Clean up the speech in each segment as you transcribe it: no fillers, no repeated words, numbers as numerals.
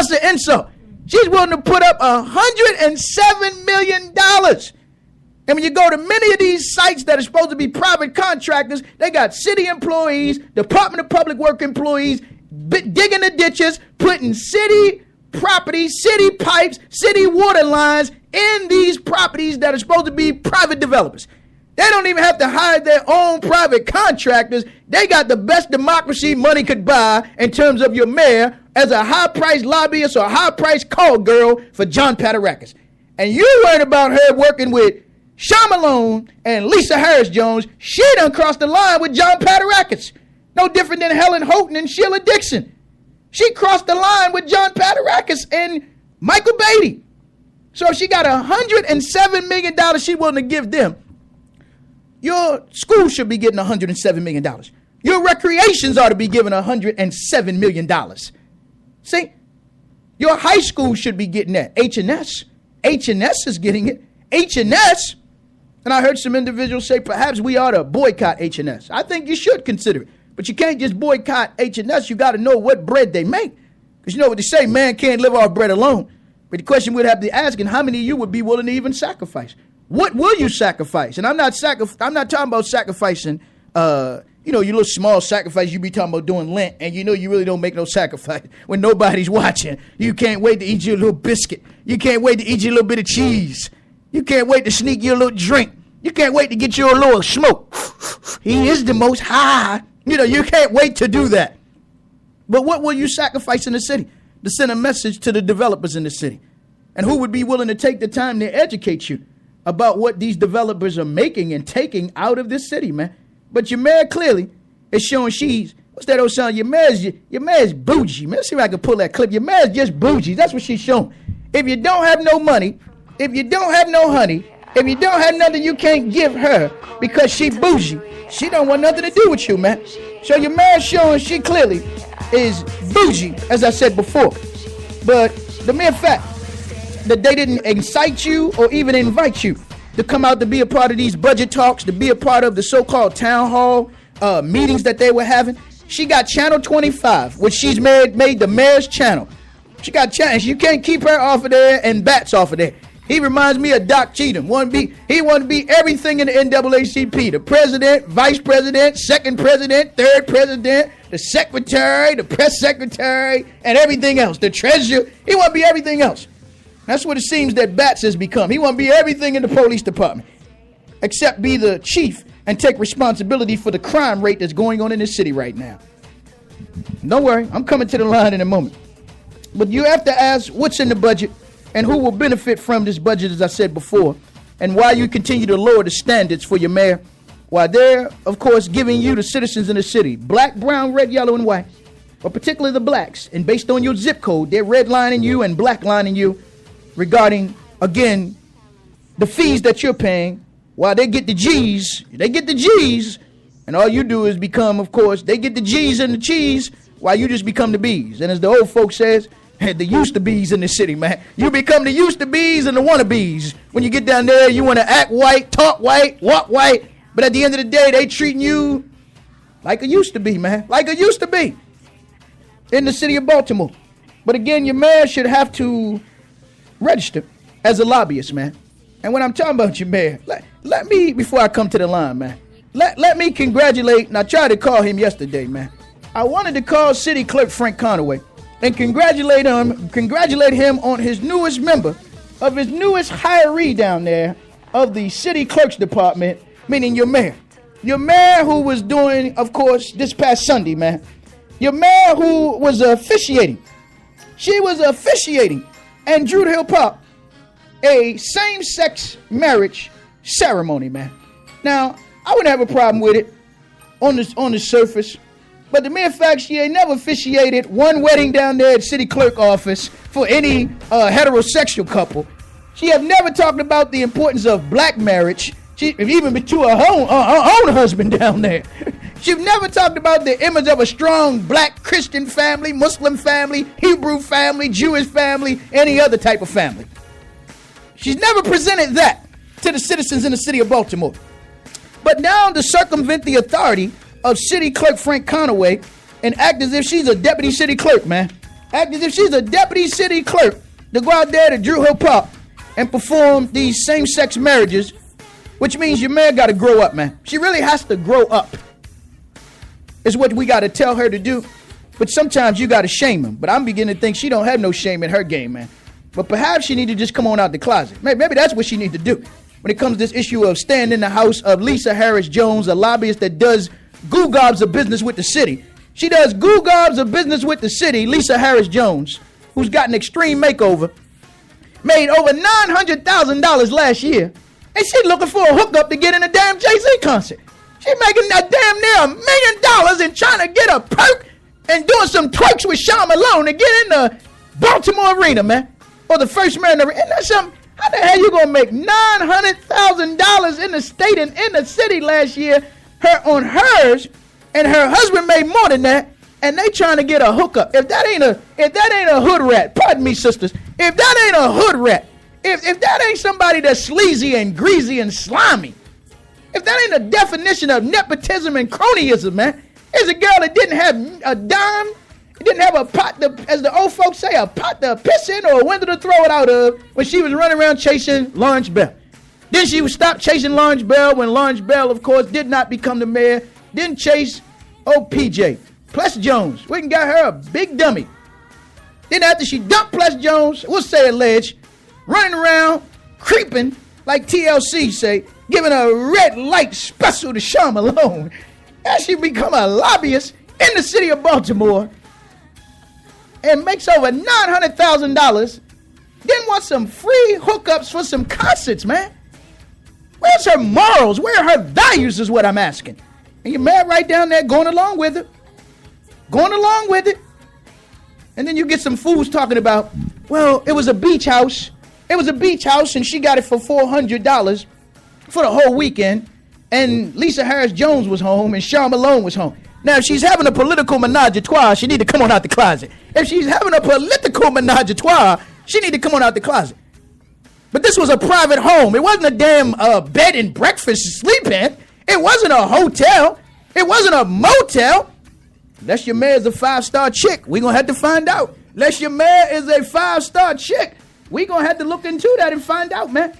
That's an insult. She's willing to put up $107 million. And when you go to many of these sites that are supposed to be private contractors, they got city employees, Department of Public Work employees, digging the ditches, putting city property, city pipes, city water lines in these properties that are supposed to be private developers. They don't even have to hire their own private contractors. They got the best democracy money could buy in terms of your mayor as a high-priced lobbyist or a high-priced call girl for John Paterakis. And you worried about her working with Sean Malone and Lisa Harris-Jones. She done crossed the line with John Paterakis. No different than Helen Houghton and Sheila Dixon. She crossed the line with John Paterakis and Michael Beatty. So if she got $107 million she willing to give them, your school should be getting $107 million. Your recreations ought to be given $107 million. See, your high school should be getting that. H&S. H&S is getting it. H&S. And I heard some individuals say perhaps we ought to boycott H&S. I think you should consider it. But you can't just boycott H&S. You got to know what bread they make. Because you know what they say, man can't live off bread alone. But the question we'd have to ask is how many of you would be willing to even sacrifice? What will you sacrifice? And I'm not talking about sacrificing, your little small sacrifice you be talking about doing Lent, and you know you really don't make no sacrifice when nobody's watching. You can't wait to eat your little biscuit. You can't wait to eat your little bit of cheese. You can't wait to sneak your little drink. You can't wait to get your little smoke. He is the most high. You can't wait to do that. But what will you sacrifice in the city to send a message to the developers in the city? And who would be willing to take the time to educate you about what these developers are making and taking out of this city, man? But your mayor clearly is showing what's that old song? Your mayor's bougie. Man, let's see if I can pull that clip. Your mayor's just bougie. That's what she's showing. If you don't have no money, if you don't have no honey, if you don't have nothing you can't give her because she bougie, she don't want nothing to do with you, man. So your mayor's showing she clearly is bougie, as I said before. But the mere fact that they didn't incite you or even invite you to come out to be a part of these budget talks, to be a part of the so-called town hall meetings that they were having. She got Channel 25, which she's made the mayor's channel. She got channel. You can't keep her off of there and Bats off of there. He reminds me of Doc Cheatham. He wanted to be everything in the NAACP. The president, vice president, second president, third president, the secretary, the press secretary, and everything else. The treasurer. He want to be everything else. That's what it seems that Bats has become. He want to be everything in the police department, except be the chief and take responsibility for the crime rate that's going on in this city right now. Don't worry, I'm coming to the line in a moment. But you have to ask what's in the budget and who will benefit from this budget, as I said before, and why you continue to lower the standards for your mayor, while they're, of course, giving you, the citizens in the city, black, brown, red, yellow, and white, but particularly the blacks, and based on your zip code, they're redlining you and blacklining you regarding, again, the fees that you're paying, while they get the G's, and all you do is become, of course, they get the G's and the cheese, while you just become the B's. And as the old folks says, the used to be's in the city, man. You become the used to be's and the wannabes. When you get down there, you want to act white, talk white, walk white, but at the end of the day, they treating you like it used to be, man. Like it used to be in the city of Baltimore. But again, your mayor should have to register as a lobbyist, man. And when I'm talking about your mayor, let me, before I come to the line, man, let me congratulate, and I tried to call him yesterday, man. I wanted to call City Clerk Frank Conaway and congratulate him on his newest member of his newest hiree down there of the city clerk's department, meaning your mayor. Your mayor who was doing, of course, this past Sunday, man. Your mayor who was officiating. She was officiating in Druid Hill Park, a same-sex marriage ceremony, man. Now, I wouldn't have a problem with it on the surface. But the mere fact she ain't never officiated one wedding down there at city clerk office for any heterosexual couple. She have never talked about the importance of black marriage. She even to her own husband down there. She've never talked about the image of a strong black Christian family, Muslim family, Hebrew family, Jewish family, any other type of family. She's never presented that to the citizens in the city of Baltimore. But now to circumvent the authority of City Clerk Frank Conaway and act as if she's a deputy city clerk, man, act as if she's a deputy city clerk to go out there to Drew Hill Park and perform these same-sex marriages, which means your man got to grow up, man. She really has to grow up. Is what we got to tell her to do. But sometimes you got to shame him. But I'm beginning to think she don't have no shame in her game, man. But perhaps she need to just come on out the closet. Maybe that's what she need to do when it comes to this issue of staying in the house of Lisa Harris Jones, a lobbyist that does goo-gobs of business with the city. She does goo-gobs of business with the city, Lisa Harris Jones, who's got an extreme makeover, made over $900,000 last year, and she looking for a hookup to get in a damn Jay-Z concert. She making that damn near $1 million and trying to get a perk and doing some twerks with Sean Malone to get in the Baltimore Arena, man. Or the First Mariner Arena. And that's something, how the hell you gonna make $900,000 in the state and in the city last year, her on hers, and her husband made more than that, and they trying to get a hookup. If that ain't a hood rat, pardon me, sisters, if that ain't a hood rat, if that ain't somebody that's sleazy and greasy and slimy, if that ain't a definition of nepotism and cronyism, man, here's a girl that didn't have a dime, didn't have a pot, as the old folks say, a pot to piss in or a window to throw it out of when she was running around chasing Lawrence Bell. Then she would stop chasing Lawrence Bell when Lawrence Bell, of course, did not become the mayor. Didn't chase PJ. Plus Jones. We can got her a big dummy. Then after she dumped Plus Jones, we'll say alleged, running around, creeping, like TLC say, giving a red light special to Sean Malone. And she become a lobbyist in the city of Baltimore and makes over $900,000. Then wants some free hookups for some concerts, man. Where's her morals? Where are her values is what I'm asking. And you're mad right down there going along with it. Going along with it. And then you get some fools talking about, well, it was a beach house. It was a beach house and she got it for $400 for the whole weekend. And Lisa Harris Jones was home and Sean Malone was home. Now, if she's having a political menage a trois, she need to come on out the closet. If she's having a political menage a trois, she need to come on out the closet. But this was a private home. It wasn't a damn bed and breakfast to sleep in. It wasn't a hotel. It wasn't a motel. Unless your mayor's a 5-star chick, we're going to have to find out. Unless your mayor is a 5-star chick, we're going to have to look into that and find out, man.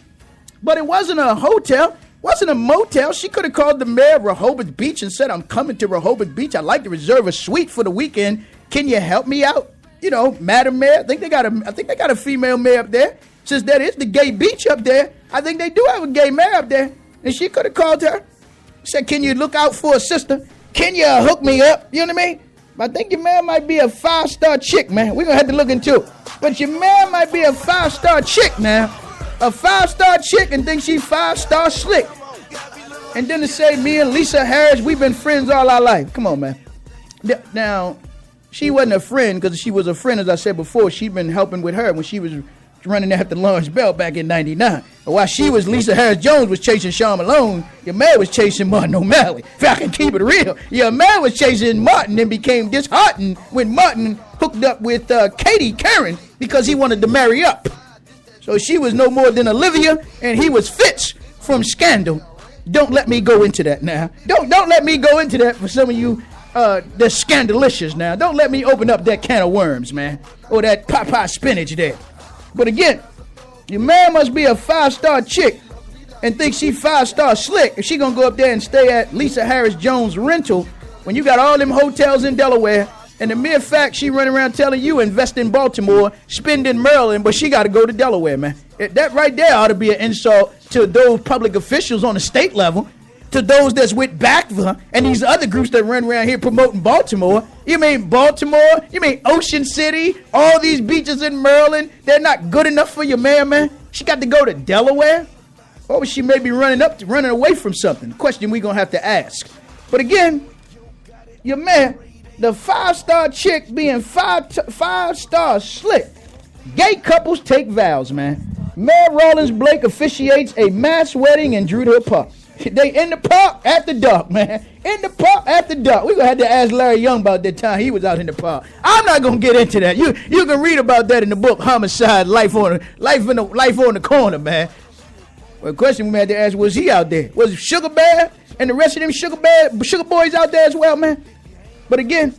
But it wasn't a hotel. Wasn't a motel. She could have called the mayor of Rehoboth Beach and said, I'm coming to Rehoboth Beach. I'd like to reserve a suite for the weekend. Can you help me out? You know, Madam Mayor. I think they got a female mayor up there. Since that is the gay beach up there, I think they do have a gay mayor up there. And she could have called her. Said, can you look out for a sister? Can you hook me up? You know what I mean? But I think your man might be a 5-star chick, man. We're going to have to look into it. But your man might be a 5-star chick, man. A 5-star chick and think she 5-star slick. And then to say me and Lisa Harris, we've been friends all our life. Come on, man. Now, she wasn't a friend because she was a friend, as I said before. She'd been helping with her when she was running after Lawrence Bell back in 99. While she was, Lisa Harris Jones was chasing Sean Malone, your man was chasing Martin O'Malley. If I can keep it real, your man was chasing Martin and became disheartened when Martin hooked up with Katie Karen because he wanted to marry up. So she was no more than Olivia, and he was Fitz from Scandal. Don't let me go into that now. Don't let me go into that for some of you the scandalicious now. Don't let me open up that can of worms, man. Or that Popeye spinach there. But again, your man must be a 5-star chick and think she 5-star slick if she gonna go up there and stay at Lisa Harris Jones rental when you got all them hotels in Delaware. And the mere fact she running around telling you invest in Baltimore, spend in Maryland, but she got to go to Delaware, man. That right there ought to be an insult to those public officials on the state level, to those that's with BACVA and these other groups that run around here promoting Baltimore. You mean Baltimore? You mean Ocean City? All these beaches in Maryland, they're not good enough for your man? She got to go to Delaware? Or was she maybe running away from something? Question we going to have to ask. But again, your man, the 5-star chick being 5-star slick. Gay couples take vows, man. Mayor Rollins Blake officiates a mass wedding in Drew Hill Park. They in the park after dark, man. In the park after dark. We're going to have to ask Larry Young about that time he was out in the park. I'm not going to get into that. You can read about that in the book, Homicide, Life on the Corner, man. Well, the question we had to ask, was he out there? Was Sugar Bear and the rest of them Sugar Boys out there as well, man? But again,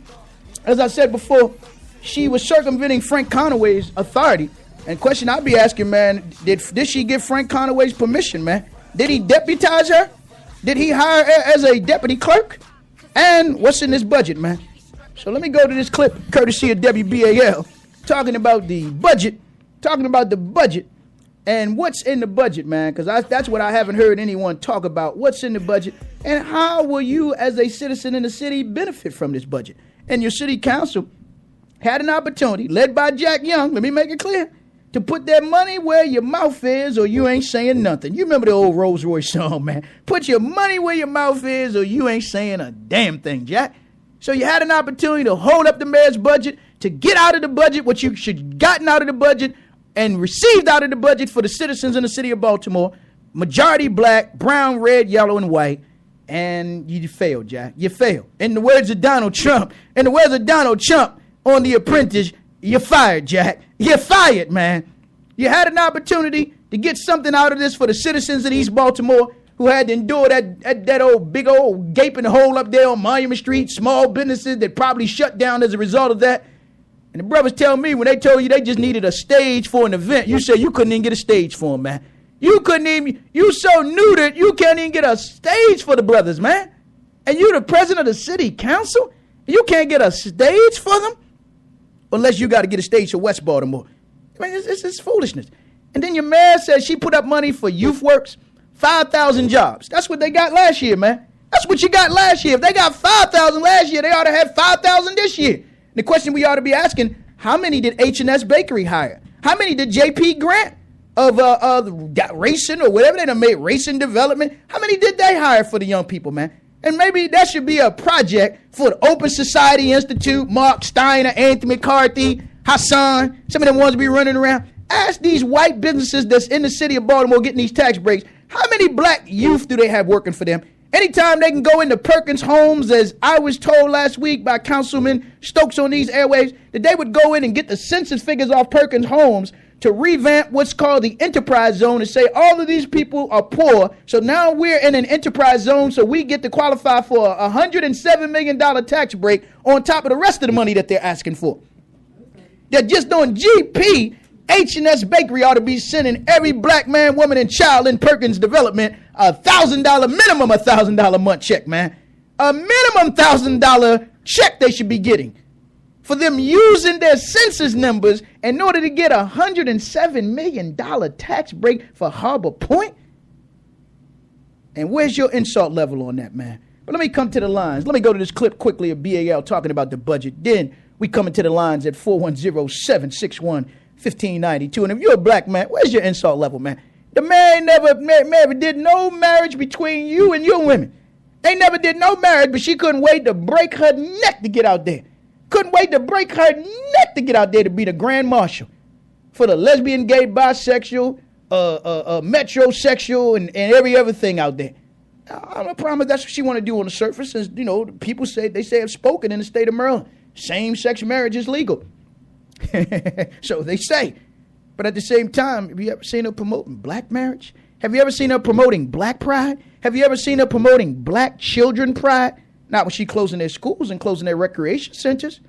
as I said before, she was circumventing Frank Conaway's authority. And question I'll be asking, man, did she give Frank Conaway's permission, man? Did he deputize her? Did he hire her as a deputy clerk? And what's in this budget, man? So let me go to this clip, courtesy of WBAL, talking about the budget, and what's in the budget, man, because that's what I haven't heard anyone talk about. What's in the budget, and how will you, as a citizen in the city, benefit from this budget? And your city council had an opportunity, led by Jack Young, let me make it clear, to put that money where your mouth is or you ain't saying nothing. You remember the old Rolls Royce song, man. Put your money where your mouth is or you ain't saying a damn thing, Jack. So you had an opportunity to hold up the mayor's budget, to get out of the budget what you should have gotten out of the budget and received out of the budget for the citizens in the city of Baltimore. Majority black, brown, red, yellow, and white. And you failed, Jack. You failed. In the words of Donald Trump, on The Apprentice, you're fired, Jack. You're fired, man. You had an opportunity to get something out of this for the citizens in East Baltimore who had to endure that old big old gaping hole up there on Monument Street, small businesses that probably shut down as a result of that. And the brothers tell me when they told you they just needed a stage for an event, you said you couldn't even get a stage for them, man. You so neutered, you can't even get a stage for the brothers, man. And you the president of the city council? You can't get a stage for them? Unless you got to get a stage for West Baltimore. I mean, it's foolishness. And then your mayor says she put up money for Youth Works, 5,000 jobs. That's what they got last year, man. That's what you got last year. If they got 5,000 last year, they ought to have 5,000 this year. The question we ought to be asking, how many did H&S Bakery hire? How many did JP Grant of Racing or whatever they done made, Racing Development, how many did they hire for the young people, man? And maybe that should be a project for the Open Society Institute, Mark Steiner, Anthony McCarthy, Hassan, some of them ones be running around. Ask these white businesses that's in the city of Baltimore getting these tax breaks, how many black youth do they have working for them? Anytime they can go into Perkins Homes, as I was told last week by Councilman Stokes on these airwaves, that they would go in and get the census figures off Perkins Homes to revamp what's called the enterprise zone and say all of these people are poor. So now we're in an enterprise zone, so we get to qualify for a $107 million tax break on top of the rest of the money that they're asking for. They're just doing GP. H&S Bakery ought to be sending every black man, woman, and child in Perkins Development minimum $1,000 month check, man. A minimum $1,000 check they should be getting for them using their census numbers in order to get a $107 million tax break for Harbor Point. And where's your insult level on that, man? But let me come to the lines. Let me go to this clip quickly of BAL talking about the budget. Then we come into the lines at 410-761-1592. And if you're a black man, where's your insult level, man? The man never did no marriage between you and your women. They never did no marriage, but she couldn't wait to break her neck to get out there. Couldn't wait to break her neck to get out there to be the grand marshal for the lesbian, gay, bisexual, metrosexual, and every other thing out there. I promise that's what she want to do on the surface. As you know, people say have spoken in the state of Maryland. Same-sex marriage is legal. So they say. But at the same time, have you ever seen her promoting black marriage? Have you ever seen her promoting black pride? Have you ever seen her promoting black children pride? Not when she closing their schools and closing their recreation centers.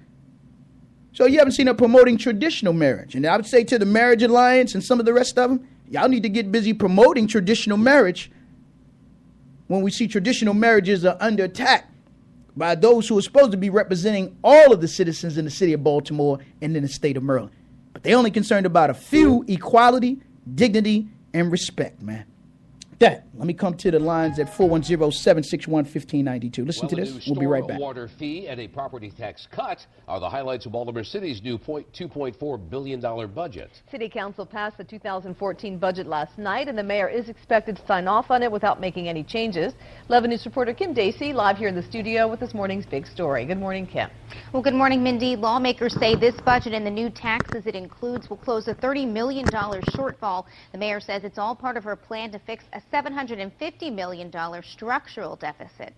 So you haven't seen her promoting traditional marriage. And I would say to the Marriage Alliance and some of the rest of them, y'all need to get busy promoting traditional marriage when we see traditional marriages are under attack by those who are supposed to be representing all of the citizens in the city of Baltimore and in the state of Maryland. But they're only concerned about a few: equality, dignity, and respect, man. Let me come to the lines at 410-761-1592. Listen to this. We'll be right back. Water fee and a property tax cut are the highlights of Baltimore City's new $2.4 billion budget. City Council passed the 2014 budget last night, and the mayor is expected to sign off on it without making any changes. 11 News reporter Kim Dacey live here in the studio with this morning's big story. Good morning, Kim. Well, good morning, Mindy. Lawmakers say this budget and the new taxes it includes will close a $30 million shortfall. The mayor says it's all part of her plan to fix a $750 million structural deficit.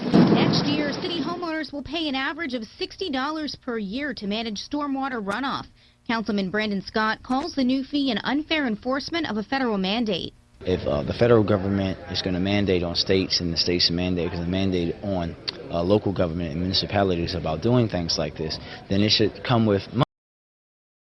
Next year, city homeowners will pay an average of $60 per year to manage stormwater runoff. Councilman Brandon Scott calls the new fee an unfair enforcement of a federal mandate. If the federal government is going to mandate on states and the states mandate is going to mandate on local government and municipalities about doing things like this, then it should come with money.